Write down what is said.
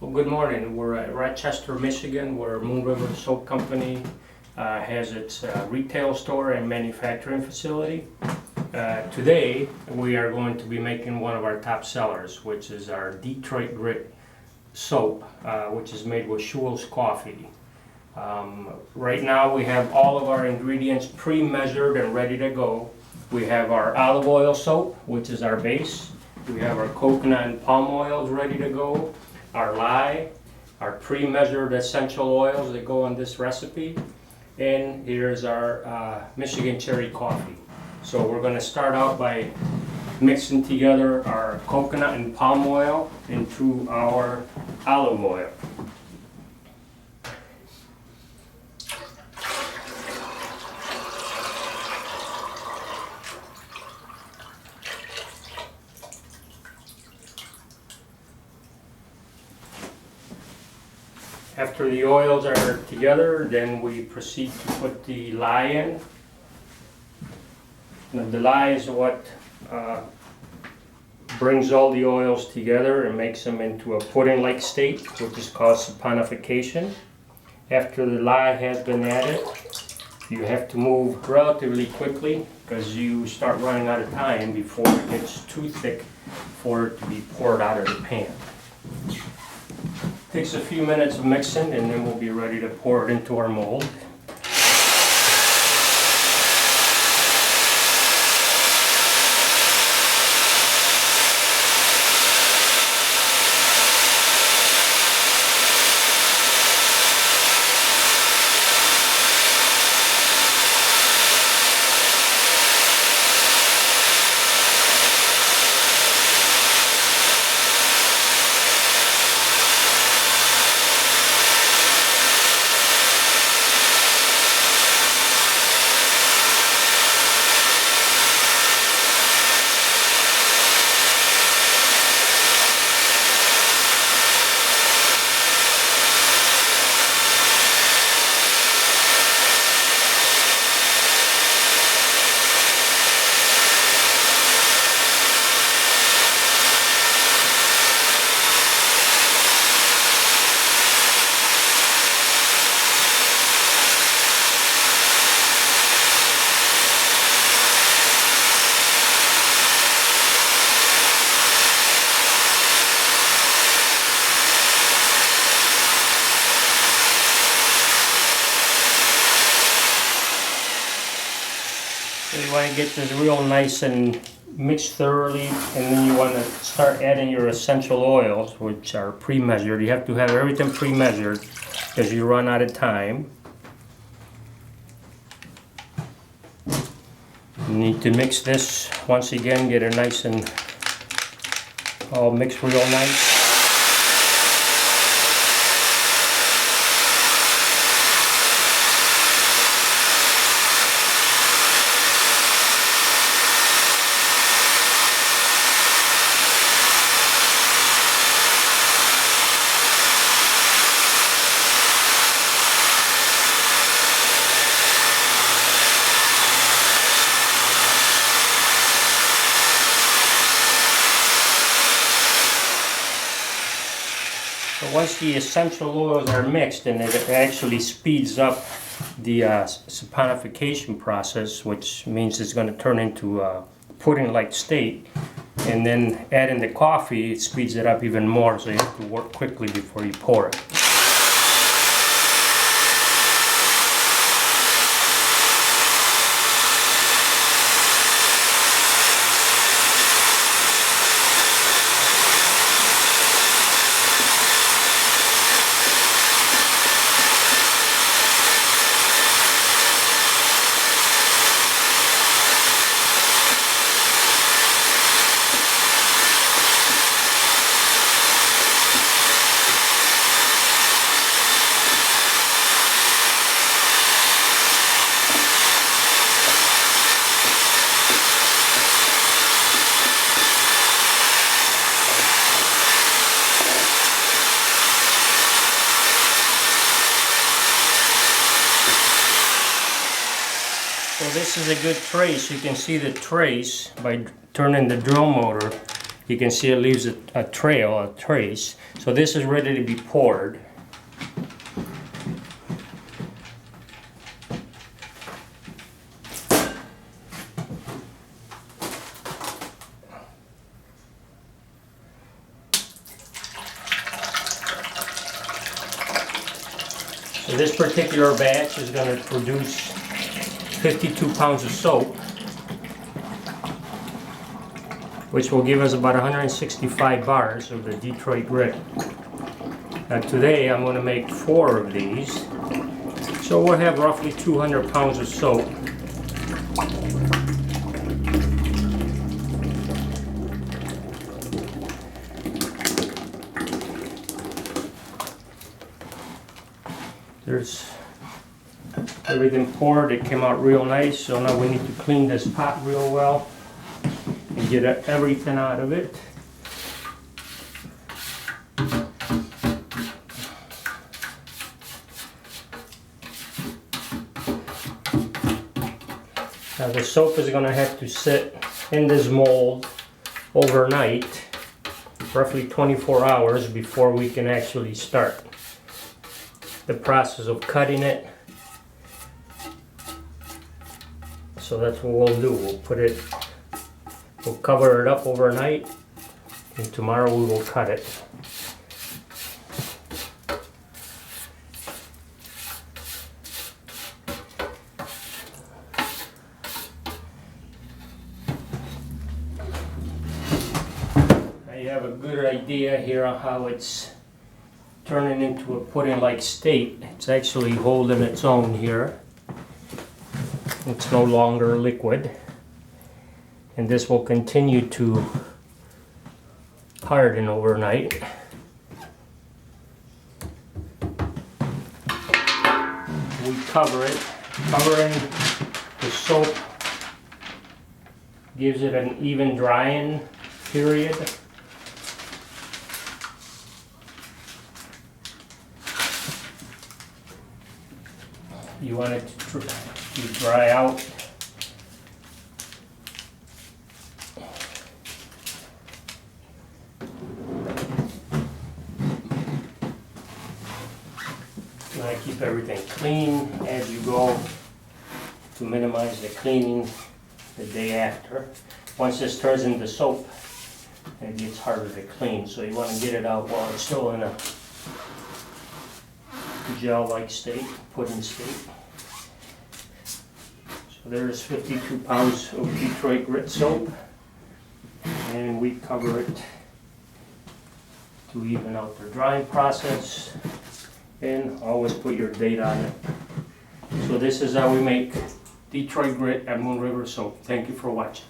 Well, good morning. We're at Rochester, Michigan, where Moon River Soap Company has its retail store and manufacturing facility. Today, we are going to be making one of our top sellers, which is our Detroit Grit soap, which is made with Schul's coffee. Right now, we have all of our ingredients pre-measured and ready to go. We have our olive oil soap, which is our base. We have our coconut and palm oils ready to go. Our lye, our pre-measured essential oils that go on this recipe, and here's our Michigan cherry coffee. So we're going to start out by mixing together our coconut and palm oil into our olive oil. After the oils are together, then we proceed to put the lye in. Now, the lye is what brings all the oils together and makes them into a pudding-like state, which is called saponification. After the lye has been added, you have to move relatively quickly because you start running out of time before it gets too thick for it to be poured out of the pan. Takes a few minutes of mixing and then we'll be ready to pour it into our mold. So you want to get this real nice and mixed thoroughly, and then you want to start adding your essential oils, which are pre-measured. You have to have everything pre-measured because you run out of time. You need to mix this once again, get it nice and all mixed real nice. So once the essential oils are mixed, and it actually speeds up the saponification process, which means it's going to turn into a pudding-like state, and then adding the coffee, it speeds it up even more, so you have to work quickly before you pour it. So this is a good trace. You can see the trace by turning the drill motor. You can see it leaves a trail, a trace. So this is ready to be poured. So this particular batch is going to produce 52 pounds of soap, which will give us about 165 bars of the Detroit grit. Now today I'm going to make 4 of these, so we'll have roughly 200 pounds of soap. There's everything poured. It came out real nice, so now we need to clean this pot real well and get everything out of it. Now the soap is going to have to sit in this mold overnight, roughly 24 hours before we can actually start the process of cutting it. So that's what we'll do. We'll cover it up overnight, and tomorrow we will cut it. Now you have a good idea here on how it's turning into a pudding-like state. It's actually holding its own here. It's no longer liquid, and this will continue to harden overnight. We cover it. Covering the soap gives it an even drying period. You want it to dry out. You want to keep everything clean as you go to minimize the cleaning the day after. Once this turns into soap, it gets harder to clean, so you want to get it out while it's still in a gel-like state, pudding state. So there's 52 pounds of Detroit grit soap, and we cover it to even out the drying process, and always put your date on it. So this is how we make Detroit grit at Moon River soap. Thank you for watching.